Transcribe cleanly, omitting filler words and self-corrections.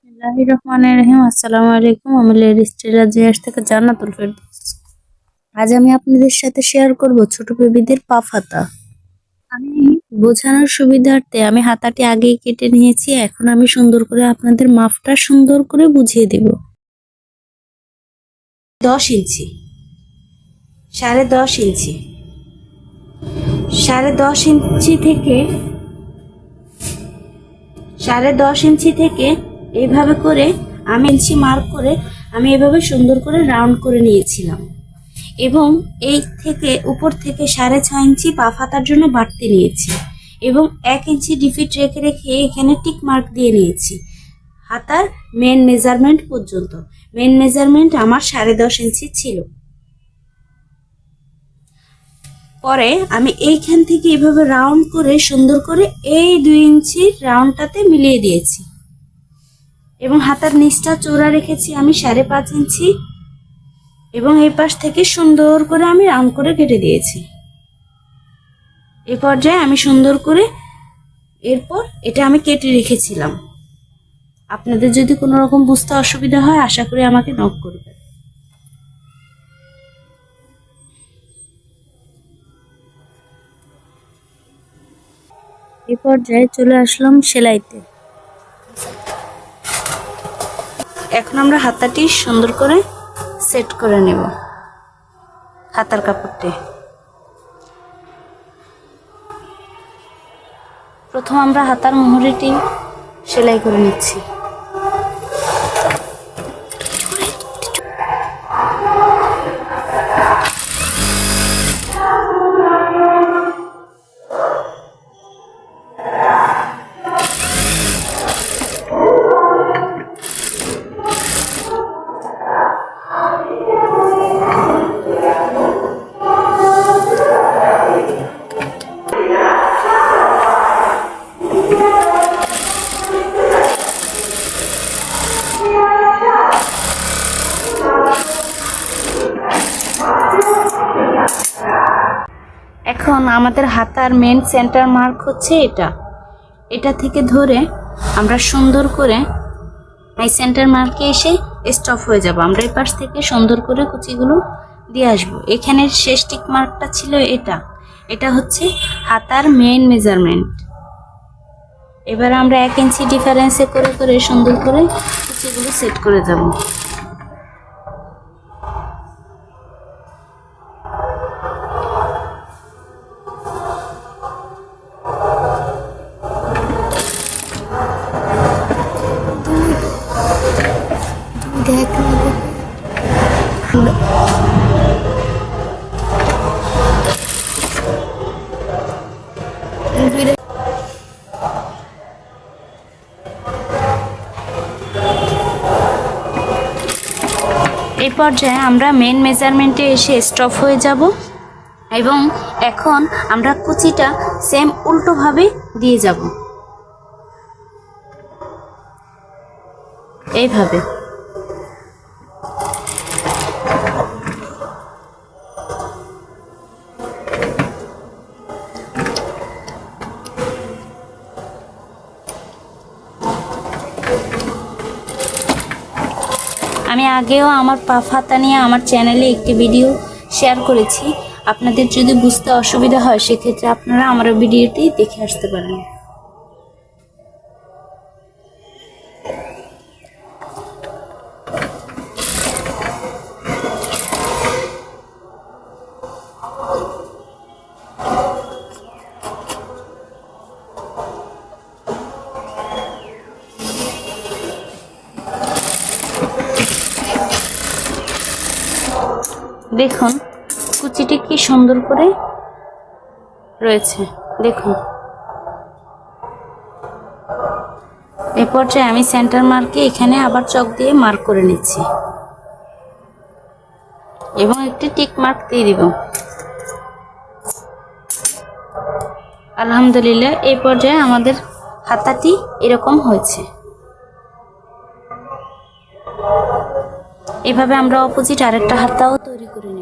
বিসমিল্লাহির রহমানির রহিম। আসসালামু আলাইকুম। আমি লেডিস টেলার জিয়াস থেকে জান্নাতুল ফেরদৌস। আজ আমি আপনাদের সাথে শেয়ার করব ছোট বেবিদের পাফ হাতা। আমি বোঝানোর সুবিধার্থে আমি হাতাটি আগেই কেটে নিয়েছি। এখন আমি সুন্দর করে আপনাদের মাপটা সুন্দর করে বুঝিয়ে দেব। 10 ইঞ্চি, 10.5 ইঞ্চি, 10.5 ইঞ্চি থেকে 10.5 ইঞ্চি থেকে এইভাবে করে আমি ইঞ্চি মার্ক করে আমি এভাবে সুন্দর করে রাউন্ড করে নিয়েছিলাম এবং এই থেকে উপর থেকে 6.5 ইঞ্চি পাফ হাতার জন্য বাড়তি নিয়েছি এবং 1 ইঞ্চি ডিফিট রেখে রেখে এখানে টিক মার্ক দিয়ে নিয়েছি হাতার মেন মেজারমেন্ট পর্যন্ত। মেন মেজারমেন্ট আমার 10.5 ইঞ্চি ছিল। পরে আমি এইখান থেকে এভাবে রাউন্ড করে সুন্দর করে এই 2 ইঞ্চির রাউন্ডটাতে মিলিয়ে দিয়েছি এবং হাতার নিচটা চওড়া রেখেছি আমি 5.5 ইঞ্চি এবং এই পাশ থেকে সুন্দর করে আমি রাউন্ড করে কেটে দিয়েছি। এই পর্যায়ে আমি সুন্দর করে এরপর এটা আমি কেটে রেখেছিলাম। আপনাদের যদি কোনো রকম বুঝতে অসুবিধা হয় আশা করি আমাকে নক করবেন। এই পর্যায়ে চলে আসলাম সেলাইতে। এখন আমরা হাতাটি সুন্দর করে সেট করে নেব। হাতার কাপড়টি প্রথম আমরা হাতার মুহুরিটি সেলাই করে নিচ্ছি। এখন আমাদের হাতার মেন সেন্টার মার্ক হচ্ছে এটা থেকে ধরে আমরা সুন্দর করে এই সেন্টার মার্কে এসে স্টপ হয়ে যাব। আমরা এই পাশ থেকে সুন্দর করে কুচিগুলো দিয়ে আসবো। এখানে শেষ টিক মার্কটা ছিল এটা হচ্ছে হাতার মেন মেজারমেন্ট। এবার আমরা 1 ইঞ্চি ডিফারেন্সে করে করে সুন্দর করে কুচিগুলো সেট করে যাব। এই পর্যায়ে আমরা মেন মেজারমেন্টে এসে স্টপ হয়ে যাব এবং এখন আমরা কুচিটা সেম উল্টোভাবে দিয়ে যাব এইভাবে। আমি আগেও আমার পাফ হাতা নিয়ে আমার চ্যানেলে একটি ভিডিও শেয়ার করেছি। আপনাদের যদি বুঝতে অসুবিধা হয় সেক্ষেত্রে আপনারা আমার ভিডিওটি দেখে আসতে পারেন। দেখুন কুচিটি কি সুন্দর করে রয়েছে। দেখুন এই পর্যায়ে আমি সেন্টার মার্কে এখানে আবার চক দিয়ে মার্ক করে নিচ্ছি এবং একটি টিক মার্ক দিয়ে দিব। আলহামদুলিল্লাহ এই পর্যায়ে আমাদের হাতাটি এরকম হয়েছে। এভাবে আমরা অপোজিট আরেকটা হাতাও তৈরি করে নেব।